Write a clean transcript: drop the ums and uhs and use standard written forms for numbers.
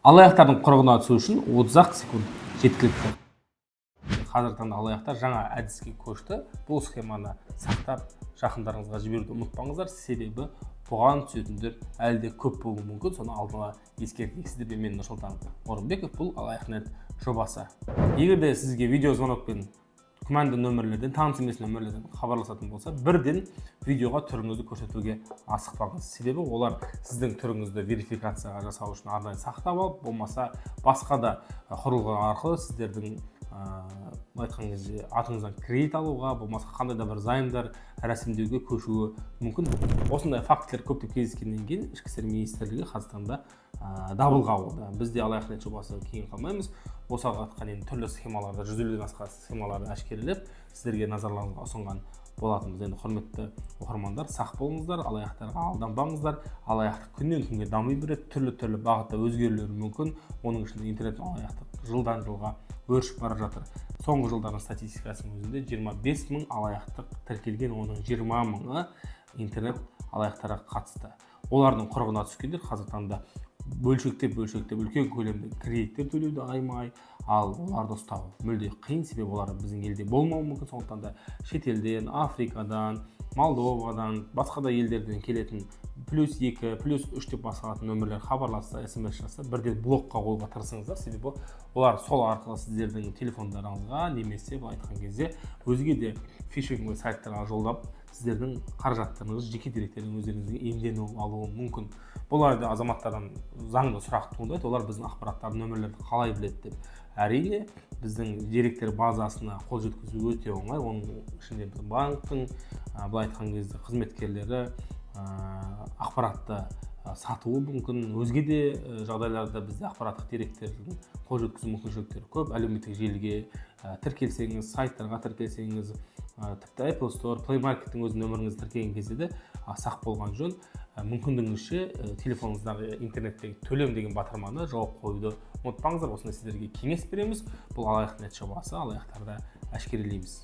Алаяқтардың құрығына түсу үшін 30 секунд жеткілікті. Қазіргі таңда алаяқтар жаңа әдіске көшті. Бұл схеманы сақтап, жақындарыңызға жіберуді ұмытпаңыздар, себебі бұған түсетіндер әлі де көп болуы мүмкін. Соны алдыңа ескертейік. Мен Нұрсұлтан Орынбеков, бұл Алаяқ.нет жобасы. Егер де сізге видео звонокпен күмәнді нөмірлерден, таныс емес нөмірлерден хабарласатын болса, бірден видеоға түріңізді көрсетуге асықпаңыз. Себебі олар сіздің түріңізді верификацияға жасау үшін арнайы сақтап алып, болмаса басқа да құрылғы арқылы сіздердің айтқан кезде атыңыздан кредит алуға, болмаса қандай да бір займдар рәсімдеуге көшуі мүмкін. Осындай фактілер көптеп кездескеннен кейін Ішкі істер министрлігі Қазақстанда дабыл қағуда. Біз де Алаяқ.нет жобасы кейін қалмаймыз. Осы уақытқа түрлі схемаларды, 150-ден асқан схемаларды әшкерелеп, сіздерге назарларыңызға ұсынған болатынбыз. Енді құрметті оқырмандар, сақ болыңыздар, алаяқтарға алданбаңыздар. Алаяқтық күннен күнге дами береді, түрлі бағытта өзгерулері мүмкін. Оның ішінде интернет алаяқтық жылдан жылға өршіп бара жатыр. Соңғы жылдардың статистикасының өзінде 25 мың алаяқтық тіркелген, оның 20 мыңы интернет алаяқтарға қатысты. Олардың құрығына түскендер қазіргі таңда бөлшектеп үлкен көлемде кредиттер төлеуді аймай, ал оларды ұстау мүлде қиын, себебі олар біздің елде болмауы мүмкін. Сондықтан да шетелден, Африкадан, Молдовадан, басқа да елдерден келетін +2, +3 деп басталатын нөмірлер хабарласса, смс жасса, бірден блокқа қоюға тырысыңыздар, себебі олар сол арқылы сіздердің телефондарыңызға немесе айтқан кезде өзге де фишинг сайттарға жолдап, сіздердің қаражаттарыңыз, жеке деректердің өздеріңізге иемденіп алуы мүмкін. Бұл арада азаматтардан заңды сұрақ туындайды, олар біздің ақпараттар нөмірлерді қалай біледі деп. Әрине, біздің деректер базасына қол жеткізу өте оңай. Оның ішінде біздің банктың, былай айтқан кезде қызметкерлері ақпаратты сатуы мүмкін. Өзге де жағдайларда бізде ақпараттық деректердің қол жеткізу мүмкіншіліктері көп. Әлеуметтік желіге тіркелсеңіз, сайттарға тіркелсеңіз, тіпті Apple Store, Play Market'ің өз нөміріңізді тіркеген кезде де сақ болған жөн. Мүмкіндігіңізше телефоныңыздағы интернеттегі төлем деген батырманы жауып қоюды ұмытпаңыздар. Осындай сіздерге кеңес береміз. Бұл Алаяқ.нет жобасы, алаяқтарды әшкерелейміз.